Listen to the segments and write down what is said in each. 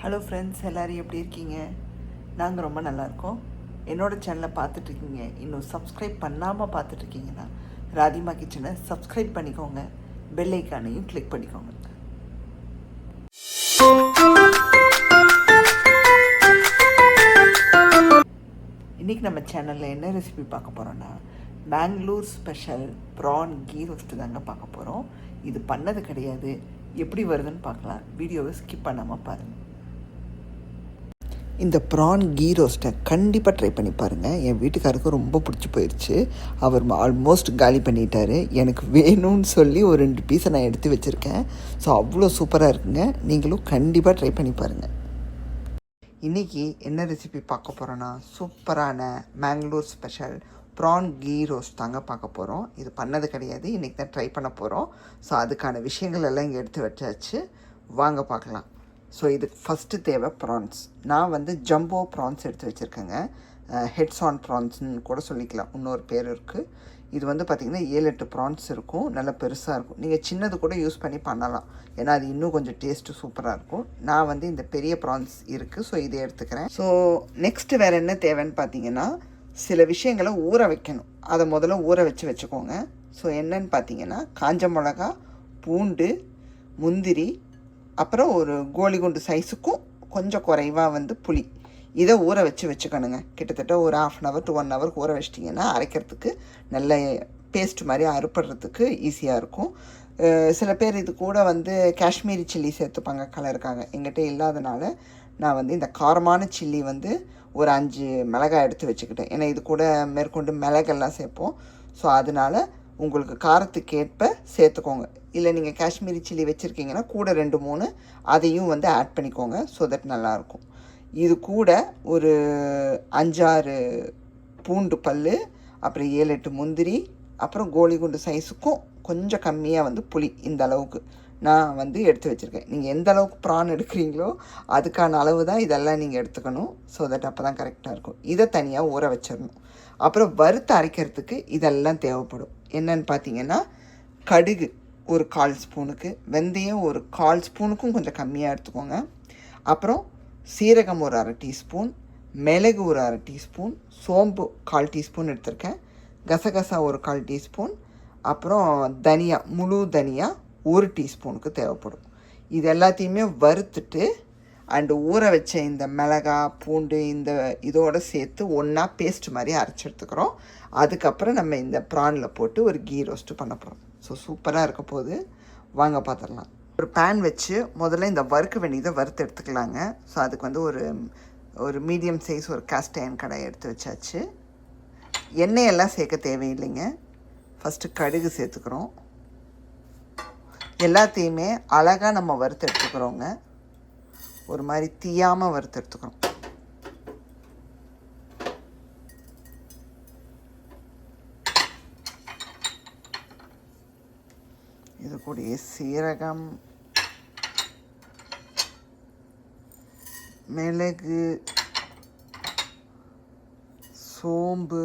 Hello friends, எல்லோரும் எப்படி இருக்கீங்க? நாங்கள் ரொம்ப நல்லாயிருக்கோம். என்னோடய சேனலை பார்த்துட்ருக்கீங்க, இன்னும் சப்ஸ்கிரைப் பண்ணாமல் பார்த்துட்ருக்கீங்கன்னா ராதிமா கிச்சனை சப்ஸ்கிரைப் பண்ணிக்கோங்க, பெல் ஐக்கானையும் கிளிக் பண்ணிக்கோங்க. இன்றைக்கி நம்ம சேனலில் என்ன ரெசிபி பார்க்க போகிறோன்னா, Bangalore special prawn ghee roast தாங்க பார்க்க போகிறோம். இது பண்ணது கிடையாது, எப்படி வருதுன்னு பார்க்கலாம். வீடியோவை ஸ்கிப் பண்ணாமல் பாருங்கள். இந்த ப்ரான் கீ ரோஸ்ட்டை கண்டிப்பாக ட்ரை பண்ணி பாருங்கள். என் வீட்டுக்காருக்கு ரொம்ப பிடிச்சி போயிடுச்சு. அவர் ஆல்மோஸ்ட் காலி பண்ணிட்டார். எனக்கு வேணும்னு சொல்லி ஒரு 2 பீஸை நான் எடுத்து வச்சுருக்கேன். ஸோ அவ்வளோ சூப்பராக இருக்குங்க. நீங்களும் கண்டிப்பாக ட்ரை பண்ணி பாருங்கள். இன்றைக்கி என்ன ரெசிபி பார்க்க போகிறோன்னா, சூப்பரான Bangalore special prawn ghee roast தாங்க பார்க்க போகிறோம். இது பண்ணது கிடையாது, இன்றைக்கி தான் ட்ரை பண்ண போகிறோம். ஸோ அதுக்கான விஷயங்கள் எல்லாம் இங்கே எடுத்து வச்சாச்சு. வாங்க பார்க்கலாம். ஸோ இதுக்கு ஃபஸ்ட்டு தேவை ப்ரான்ஸ். நான் ஜம்போ ப்ரான்ஸ் எடுத்து வச்சுருக்கேங்க. ஹெட்ஸ் ஆன் ப்ரான்ஸ்ன்னு கூட சொல்லிக்கலாம், இன்னொரு பேர் இருக்குது. இது பார்த்திங்கன்னா 7-8 ப்ரான்ஸ் இருக்கும், நல்லா பெருசாக இருக்கும். நீங்கள் சின்னது கூட யூஸ் பண்ணி பண்ணலாம், ஏன்னா அது இன்னும் கொஞ்சம் டேஸ்ட்டு சூப்பராக இருக்கும். நான் இந்த பெரிய ப்ரான்ஸ் இருக்குது, ஸோ இதை எடுத்துக்கிறேன். ஸோ நெக்ஸ்ட்டு வேறு என்ன தேவைன்னு பார்த்தீங்கன்னா, சில விஷயங்களை ஊற வைக்கணும். அதை முதல்ல ஊற வச்சுக்கோங்க. ஸோ என்னன்னு பார்த்தீங்கன்னா, காஞ்ச மிளகா, பூண்டு, முந்திரி, அப்புறம் ஒரு கோலிகுண்டு சைஸுக்கும் கொஞ்சம் குறைவாக புளி, இதை ஊற வச்சுக்கணுங்க. கிட்டத்தட்ட ஒரு 1/2 hour to 1 hour ஊற வச்சிட்டிங்கன்னா அரைக்கிறதுக்கு நல்ல பேஸ்ட் மாதிரி அறுப்படுறதுக்கு ஈஸியாக இருக்கும். சில பேர் இது கூட காஷ்மீரி சில்லி சேர்த்துப்பாங்க கலருக்காக. எங்கிட்ட இல்லாதனால நான் இந்த காரமான சில்லி ஒரு 5 மிளகாய் எடுத்து வச்சுக்கிட்டேன். ஏன்னா இது கூட மேற்கொண்டு மிளகெல்லாம் சேர்ப்போம். ஸோ அதனால் உங்களுக்கு காரத்துக்கேற்ப சேர்த்துக்கோங்க. இல்லை நீங்கள் காஷ்மீரி சில்லி வச்சுருக்கீங்கன்னா கூட 2-3 அதையும் ஆட் பண்ணிக்கோங்க. ஸோ தட் நல்லாயிருக்கும். இது கூட ஒரு 5-6 பூண்டு பல், அப்புறம் 7-8 முந்திரி, அப்புறம் கோலிகுண்டு சைஸுக்கும் கொஞ்சம் கம்மியாக புளி, இந்த அளவுக்கு நான் எடுத்து வச்சுருக்கேன். நீங்கள் எந்த அளவுக்கு ப்ரான் எடுக்கிறீங்களோ அதுக்கான அளவு தான் இதெல்லாம் நீங்கள் எடுத்துக்கணும். ஸோ தட் அப்போ தான் கரெக்டாக இருக்கும். இதை தனியாக ஊற வச்சிடணும். அப்புறம் வறுத்து அரைக்கிறதுக்கு இதெல்லாம் தேவைப்படும். என்னன்னு பார்த்தீங்கன்னா, கடுகு ஒரு 1/4 ஸ்பூனுக்கு, வெந்தயம் ஒரு 1/4 ஸ்பூனுக்கும் கொஞ்சம் கம்மியாக எடுத்துக்கோங்க. அப்புறம் சீரகம் ஒரு 1/2 டீஸ்பூன், மிளகு ஒரு 1/2 டீஸ்பூன், சோம்பு 1/4 டீஸ்பூன் எடுத்திருக்கேன், கசகசா ஒரு 1/4 டீஸ்பூன், அப்புறம் தனியா, முழு தனியா 1 டீஸ்பூனுக்கு தேவைப்படும். இது எல்லாத்தையுமே வறுத்துட்டு அண்டு ஊற வச்ச இந்த மிளகா, பூண்டு இதோடு சேர்த்து ஒன்றா பேஸ்ட் மாதிரி அரைச்சி எடுத்துக்கிறோம். அதுக்கப்புறம் நம்ம இந்த ப்ரானில் போட்டு ஒரு கீ ரோஸ்ட்டு பண்ண போகிறோம். ஸோ சூப்பராக இருக்க போது, வாங்க பார்த்துடலாம். ஒரு பேன் வச்சு முதல்ல இந்த வறுக்க வேண்டியதை வறுத்து எடுத்துக்கலாங்க. ஸோ அதுக்கு ஒரு மீடியம் சைஸ் ஒரு காஸ்ட் அயர்ன் கடாயை எடுத்து வச்சாச்சு. எண்ணெயெல்லாம் சேர்க்க தேவையில்லைங்க. ஃபஸ்ட்டு கடுகு சேர்த்துக்கிறோம். எல்லாத்தையுமே அழகாக நம்ம வறுத்து எடுத்துக்கிறோங்க. ஒரு மாதிரி தீயாமல் வறுத்து எடுத்துக்கிறோம். இது கூடயே சீரகம், மிளகு, சோம்பு,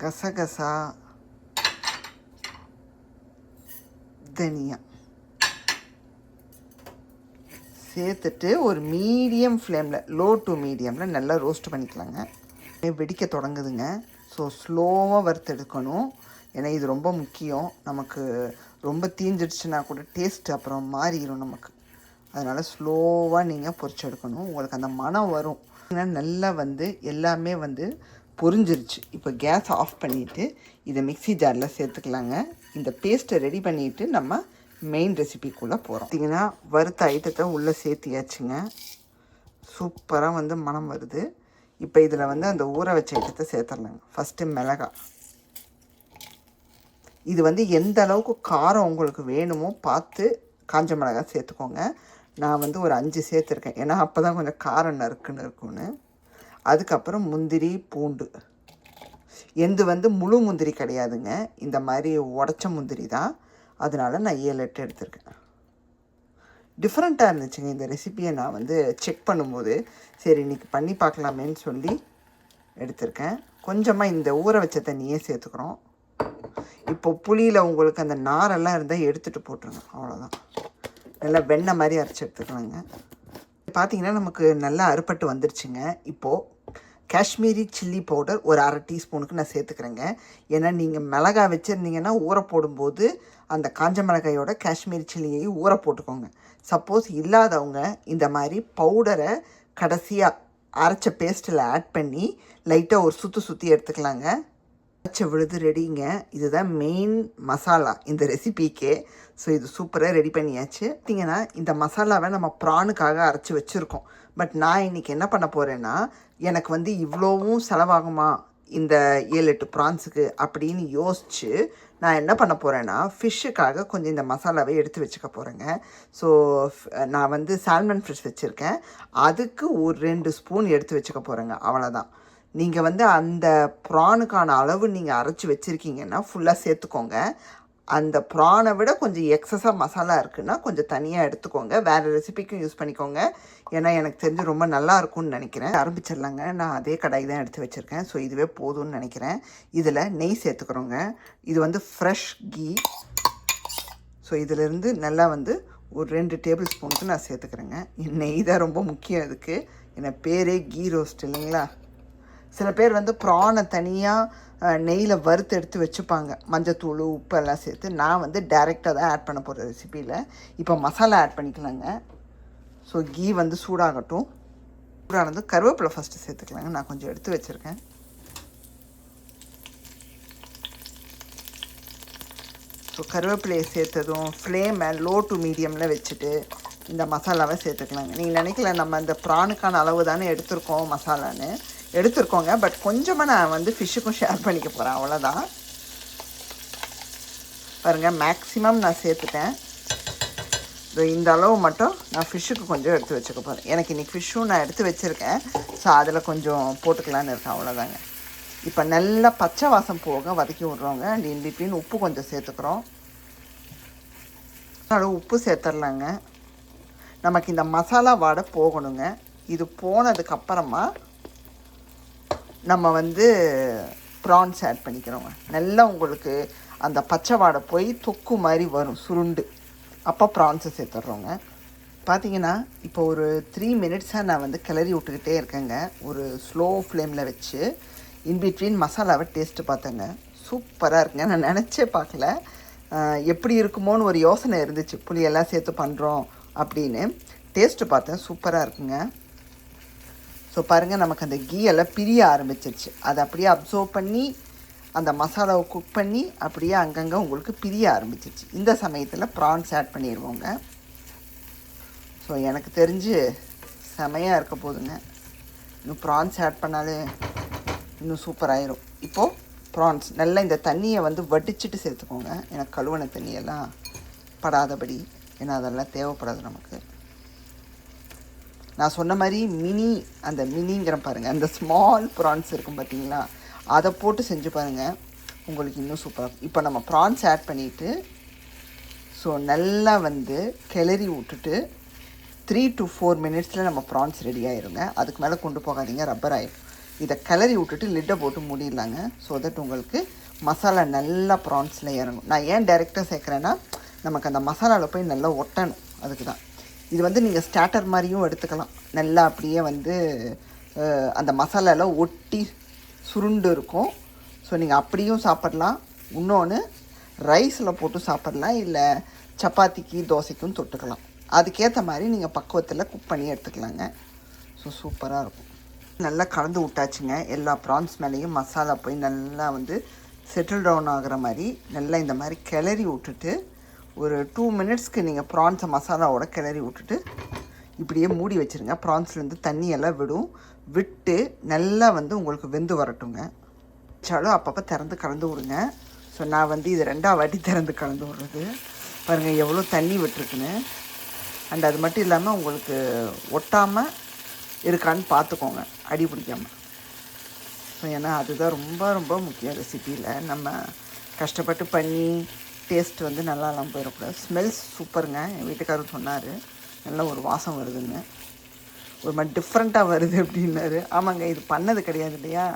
கசகசா, தனியா சேர்த்துட்டு ஒரு மீடியம் ஃப்ளேமில், லோ டு மீடியமில் நல்லா ரோஸ்ட் பண்ணிக்கலாங்க. வெடிக்க தொடங்குதுங்க. ஸோ ஸ்லோவாக வறுத்து எடுக்கணும். ஏன்னா இது ரொம்ப முக்கியம். நமக்கு ரொம்ப தீஞ்சிடுச்சுன்னா கூட டேஸ்ட் அப்புறம் மாறிடும் நமக்கு. அதனால் ஸ்லோவாக நீங்கள் பொரிச்சு எடுக்கணும். உங்களுக்கு அந்த மனம் வரும். நல்லா எல்லாமே பொரிஞ்சிருச்சு. இப்போ கேஸ் ஆஃப் பண்ணிவிட்டு இதை மிக்ஸி ஜாரில் சேர்த்துக்கலாங்க. இந்த பேஸ்ட்டை ரெடி பண்ணிவிட்டு நம்ம மெயின் ரெசிபிக்குள்ளே போகிறோம். பார்த்திங்கன்னா வறுத்த ஐட்டத்தை உள்ளே சேர்த்தியாச்சுங்க. சூப்பராக மனம் வருது. இப்போ இதில் அந்த ஊற வச்ச ஐட்டத்தை சேர்த்துடலாங்க. ஃபஸ்ட்டு மிளகாய். இது எந்த அளவுக்கு காரம் உங்களுக்கு வேணுமோ பார்த்து காஞ்ச மிளகாய் சேர்த்துக்கோங்க. நான் ஒரு 5 சேர்த்துருக்கேன், ஏன்னா அப்போ தான் கொஞ்சம் காரம் நறுக்குன்னு இருக்குன்னு. அதுக்கப்புறம் முந்திரி, பூண்டு. எந்த முழு முந்திரி கிடையாதுங்க, இந்த மாதிரி உடச்ச முந்திரி தான். அதனால் நான் 7-8 எடுத்திருக்கேன். டிஃப்ரெண்ட்டாக இருந்துச்சுங்க இந்த ரெசிப்பியை. நான் செக் பண்ணும்போது சரி இன்றைக்கி பண்ணி பார்க்கலாமேன்னு சொல்லி எடுத்திருக்கேன். கொஞ்சமாக இந்த ஊற வச்ச தண்ணியே சேர்த்துக்கிறோம். இப்போ புளியில் உங்களுக்கு அந்த நாரெல்லாம் இருந்தால் எடுத்துகிட்டு போட்டுருங்க, அவ்வளோதான். நல்லா வெண்ணெய் மாதிரி அரைச்சி எடுத்துக்கலாங்க. பார்த்திங்கன்னா நமக்கு நல்லா அறுப்பட்டு வந்துருச்சுங்க. இப்போது காஷ்மீரி சில்லி பவுடர் ஒரு 1/2 டீஸ்பூனுக்கு நான் சேர்த்துக்கிறேங்க. ஏன்னா நீங்கள் மிளகாய் வச்சுருந்தீங்கன்னா ஊற போடும்போது அந்த காஞ்ச மிளகாயோட காஷ்மீரி சில்லியையும் ஊற போட்டுக்கோங்க. சப்போஸ் இல்லாதவங்க இந்த மாதிரி பவுடரை கடைசியாக அரைச்ச பேஸ்ட்டில் ஆட் பண்ணி லைட்டாக ஒரு சுற்றி எடுத்துக்கலாங்க. அரைச்ச விழுது ரெடிங்க. இதுதான் மெயின் மசாலா இந்த ரெசிபிக்கே. ஸோ இது சூப்பராக ரெடி பண்ணியாச்சு. பார்த்திங்கன்னா இந்த மசாலாவை நம்ம ப்ரானுக்காக அரைச்சி வச்சுருக்கோம். பட் நான் இன்றைக்கி என்ன பண்ண போகிறேன்னா, எனக்கு வந்து இவ்வளோவும் செலவாகுமா இந்த 7-8 ப்ரான்ஸுக்கு அப்படின்னு யோசித்து நான் என்ன பண்ண போகிறேன்னா, ஃபிஷ்ஷுக்காக கொஞ்சம் இந்த மசாலாவை எடுத்து வச்சுக்க போகிறேங்க. ஸோ நான் வந்து சால்மன் ஃபிஷ் வச்சுருக்கேன். அதுக்கு ஒரு 2 ஸ்பூன் எடுத்து வச்சுக்க போகிறேங்க. அவ்வளோதான். நீங்கள் வந்து அந்த ப்ரானுக்கான அளவு நீங்கள் அரைச்சி வச்சுருக்கீங்கன்னா ஃபுல்லாக சேர்த்துக்கோங்க. அந்த ப்ரானை விட கொஞ்சம் எக்ஸஸாக மசாலா இருக்குன்னா கொஞ்சம் தனியாக எடுத்துக்கோங்க. வேறு ரெசிபிக்கும் யூஸ் பண்ணிக்கோங்க. ஏன்னா எனக்கு தெரிஞ்சு ரொம்ப நல்லா இருக்கும்னு நினைக்கிறேன். ஆரம்பிச்சிடலாங்க. நான் அதே கடாய் தான் எடுத்து வச்சுருக்கேன். ஸோ இதுவே போதும்னு நினைக்கிறேன். இதில் நெய் சேர்த்துக்கிறோங்க. இது வந்து ஃப்ரெஷ் கீ. ஸோ இதிலேருந்து நல்லா வந்து ஒரு 2 டேபிள் ஸ்பூனுக்கு நான் சேர்த்துக்கிறேங்க. நெய் தான் ரொம்ப முக்கியம் இதுக்கு. ஏன்னா பேரே கீ ரோஸ்ட் இல்லைங்களா. சில பேர் வந்து ப்ரானை தனியாக நெய்யில் வறுத்து எடுத்து வச்சுப்பாங்க, மஞ்சத்தூள் உப்பு எல்லாம் சேர்த்து. நான் வந்து டைரெக்டாக தான் ஆட் பண்ண போகிற ரெசிப்பியில். இப்போ மசாலா ஆட் பண்ணிக்கலாங்க. ஸோ கீ வந்து சூடாகட்டும். சூடானது கருவேப்பிலை ஃபஸ்ட்டு சேர்த்துக்கலாங்க. நான் கொஞ்சம் எடுத்து வச்சுருக்கேன். ஸோ கருவேப்பிலையை சேர்த்ததும் ஃப்ளேமை லோ டு மீடியமில் வச்சுட்டு இந்த மசாலாவை சேர்த்துக்கலாங்க. நீங்கள் நினைக்கல நம்ம இந்த ப்ரானுக்கான அளவு தானே எடுத்துருக்கோம் மசாலான்னு. எடுத்துருக்கோங்க. பட் கொஞ்சமாக நான் வந்து ஃபிஷ்ஷுக்கும் ஷேர் பண்ணிக்க போகிறேன். அவ்வளோதான். பாருங்கள், மேக்ஸிமம் நான் சேர்த்துட்டேன். இந்த அளவு மட்டும் நான் ஃபிஷ்ஷுக்கு கொஞ்சம் எடுத்து வச்சுக்க போகிறேன். எனக்கு இன்றைக்கி ஃபிஷ்ஷும் நான் எடுத்து வச்சுருக்கேன். ஸோ அதில் கொஞ்சம் போட்டுக்கலான்னு இருக்கேன். அவ்வளோதாங்க. இப்போ நல்லா பச்சை வாசம் போக வதக்கி விட்றோங்க. அண்ட் இன் பிட்வீன் உப்பு கொஞ்சம் சேர்த்துக்கிறோம். அளவு உப்பு சேர்த்துடலாங்க. நமக்கு இந்த மசாலா வாடை போகணுங்க. இது போனதுக்கப்புறமா நம்ம வந்து ப்ரான்ஸ் ஆட் பண்ணிக்கிறோங்க. நல்லா உங்களுக்கு அந்த பச்சை வாடை போய் தொக்கு மாதிரி வரும் சுருண்டு. அப்போ ப்ரான்ஸை சேர்த்துட்றோங்க. பார்த்திங்கன்னா இப்போ ஒரு 3 மினிட்ஸாக நான் வந்து கிளறி விட்டுக்கிட்டே இருக்கேங்க. ஒரு ஸ்லோ ஃப்ளேமில் வச்சு இன்பிட்வீன் மசாலாவை டேஸ்ட்டு பார்த்தேங்க. சூப்பராக இருக்குங்க. நான் நினச்சே பார்க்கல எப்படி இருக்குமோன்னு ஒரு யோசனை இருந்துச்சு. புளியெல்லாம் சேர்த்து பண்ணுறோம் அப்படின்னு. டேஸ்ட்டு பார்த்தேன். சூப்பராக இருக்குங்க. ஸோ பாருங்கள், நமக்கு அந்த கீ எல்லாம் பிரிய ஆரம்பிச்சிருச்சு. அதை அப்படியே அப்சர்வ் பண்ணி அந்த மசாலாவை குக் பண்ணி அப்படியே அங்கங்கே உங்களுக்கு பிரிய ஆரம்பிச்சிருச்சு. இந்த சமயத்தில் ப்ரான்ஸ் ஆட் பண்ணிடுவோங்க. ஸோ எனக்கு தெரிஞ்சு செமையாக இருக்க போதுங்க. இன்னும் ப்ரான்ஸ் ஆட் பண்ணாலே இன்னும் சூப்பராகிடும். இப்போது ப்ரான்ஸ் நல்லா இந்த தண்ணியை வந்து வடிச்சிட்டு சேர்த்துக்கோங்க. எனக்கு கழுவன தண்ணியெல்லாம் படாதபடி. ஏன்னா அதெல்லாம் தேவைப்படாது நமக்கு. நான் சொன்ன மாதிரி அந்த மினிங்கிற பாருங்கள், அந்த ஸ்மால் ப்ரான்ஸ் இருக்கும் பார்த்தீங்களா, அதை போட்டு செஞ்சு பாருங்கள். உங்களுக்கு இன்னும் சூப்பராக இருக்கும். இப்போ நம்ம ப்ரான்ஸ் ஆட் பண்ணிவிட்டு ஸோ நல்லா வந்து கிளறி விட்டுட்டு 3 to 4 மினிட்ஸில் நம்ம ப்ரான்ஸ் ரெடி ஆகிருங்க. அதுக்கு மேலே கொண்டு போகாதீங்க, ரப்பர் ஆயிடும். இதை கிளறி விட்டுட்டு லிட்டை போட்டு மூடிடலாங்க. ஸோ தட் உங்களுக்கு மசாலா நல்லா ப்ரான்ஸில் இறங்கும். நான் ஏன் டைரெக்டாக சேர்க்குறேன்னா, நமக்கு அந்த மசாலாவில் போய் நல்லா ஒட்டணும். அதுக்கு தான். இது வந்து நீங்கள் ஸ்டார்டர் மாதிரியும் எடுத்துக்கலாம். நல்லா அப்படியே வந்து அந்த மசாலாவில் ஒட்டி சுருண்டு இருக்கும். ஸோ நீங்கள் அப்படியும் சாப்பிட்லாம். இன்னொன்று ரைஸில் போட்டு சாப்பிட்லாம். இல்லை சப்பாத்திக்கு தோசைக்கும் தொட்டுக்கலாம். அதுக்கேற்ற மாதிரி நீங்கள் பக்குவத்தில் குக் பண்ணி எடுத்துக்கலாங்க. ஸோ சூப்பராக இருக்கும். நல்லா கலந்து விட்டாச்சுங்க. எல்லா ப்ரான்ஸ் மேலேயும் மசாலா போய் நல்லா வந்து செட்டில் டவுன் ஆகிற மாதிரி நல்லா இந்த மாதிரி கிளறி விட்டுட்டு ஒரு 2 மினிட்ஸ்க்கு நீங்கள் ப்ரான்ஸை மசாலாவோட கிளறி விட்டுட்டு இப்படியே மூடி வச்சுருங்க. ப்ரான்ஸ்லேருந்து தண்ணியெல்லாம் விட்டு நல்லா வந்து உங்களுக்கு வெந்து வரட்டுங்க. வச்சாலும் அப்பப்போ திறந்து கலந்து விடுங்க. ஸோ நான் வந்து இது 2ஆவது வாட்டி திறந்து கலந்து விடுறது. பாருங்கள் எவ்வளோ தண்ணி விட்டுருக்குன்னு. அண்ட் அது மட்டும் இல்லாமல் உங்களுக்கு ஒட்டாமல் இருக்கான்னு பார்த்துக்கோங்க, அடி பிடிக்காமல். ஸோ ஏன்னா அதுதான் ரொம்ப ரொம்ப முக்கியம் ரெசிப்பியில். நம்ம கஷ்டப்பட்டு பண்ணி டேஸ்ட் வந்து நல்லாலாம் போயிடக்கூடாது. ஸ்மெல்ஸ் சூப்பருங்க. என் வீட்டுக்காரர் சொன்னார், நல்ல ஒரு வாசம் வருதுங்க, ஒரு மாதிரி டிஃப்ரெண்ட்டாக வருது அப்படின்னாரு. ஆமாங்க, இது பண்ணது கிடையாது இல்லையா.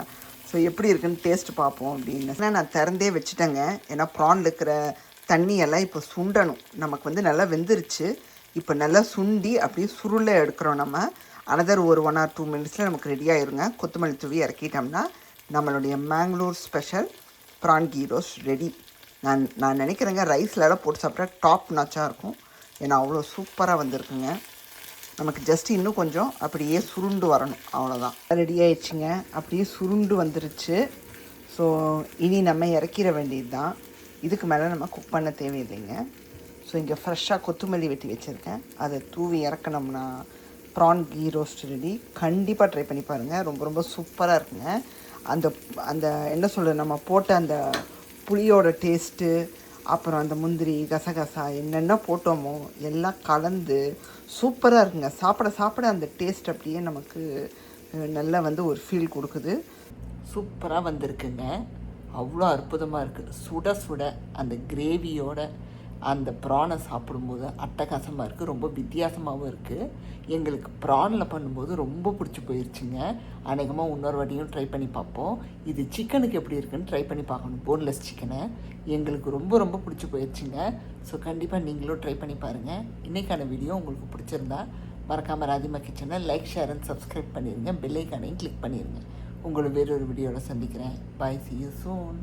ஸோ எப்படி இருக்குன்னு டேஸ்ட் பார்ப்போம் அப்படின்னு நான் திறந்தே வச்சுட்டேங்க. ஏன்னா ப்ரானில் இருக்கிற தண்ணியெல்லாம் இப்போ சுண்டணும். நமக்கு வந்து நல்லா வெந்துருச்சு. இப்போ நல்லா சுண்டி அப்படியே சுருளை எடுக்கிறோம் நம்ம. அனதர் ஒரு 1 or 2 மினிட்ஸில் நமக்கு ரெடி ஆயிருங்க. கொத்தமல்லி தூவி இறக்கிட்டோம்னா நம்மளுடைய Mangalore special prawn ghee roast ready. நான் நினைக்கிறேங்க ரைஸ்லலாம் போட்டு சாப்பிட்டா டாப் நாச்சாக இருக்கும். ஏன்னா அவ்வளோ சூப்பராக வந்திருக்குங்க. நமக்கு ஜஸ்ட் இன்னும் கொஞ்சம் அப்படியே சுருண்டு வரணும், அவ்வளோதான். ரெடி ஆயிடுச்சுங்க, அப்படியே சுருண்டு வந்துருச்சு. ஸோ இனி நம்ம இறக்கிற வேண்டியது தான். இதுக்கு மேலே நம்ம குக் பண்ண தேவையில்லைங்க. ஸோ இங்கே ஃப்ரெஷ்ஷாக கொத்தமல்லி வெட்டி வச்சுருக்கேன், அதை தூவி இறக்கணும்னா ப்ரான் கீ ரோஸ்ட் ரெடி. கண்டிப்பாக ட்ரை பண்ணி பாருங்கள், ரொம்ப ரொம்ப சூப்பராக இருக்குங்க. அந்த அந்த என்ன சொல்கிறது, நம்ம போட்ட அந்த புளியோட டேஸ்ட்டு, அப்புறம் அந்த முந்திரி கசகசா என்னென்ன போட்டோமோ எல்லாம் கலந்து சூப்பராக இருக்குங்க. சாப்பிட சாப்பிட அந்த டேஸ்ட் அப்படியே நமக்கு நல்லா வந்து ஒரு ஃபீல் கொடுக்குது. சூப்பராக வந்திருக்குங்க, அவ்வளோ அற்புதமாக இருக்குது. சுட சுட அந்த கிரேவியோட அந்த ப்ரானை சாப்பிடும்போது அட்டகாசமாக இருக்குது, ரொம்ப வித்தியாசமாகவும் இருக்குது. எங்களுக்கு ப்ரானில் பண்ணும்போது ரொம்ப பிடிச்சி போயிடுச்சுங்க. அநேகமாக இன்னொரு வாட்டியும் ட்ரை பண்ணி பார்ப்போம். இது சிக்கனுக்கு எப்படி இருக்குன்னு ட்ரை பண்ணி பார்க்கணும், போன்லெஸ் சிக்கனை. எங்களுக்கு ரொம்ப ரொம்ப பிடிச்சி போயிடுச்சுங்க. ஸோ கண்டிப்பாக நீங்களும் ட்ரை பண்ணி பாருங்கள். இன்றைக்கான வீடியோ உங்களுக்கு பிடிச்சிருந்தா மறக்காமல் ராதிமா கிச்சனை லைக், ஷேர் அண்ட் சப்ஸ்கிரைப் பண்ணிடுங்க. பெல் ஐக்கானையும் கிளிக் பண்ணிடுங்க. உங்களை வேறொரு வீடியோவில் சந்திக்கிறேன். பாய், see you soon.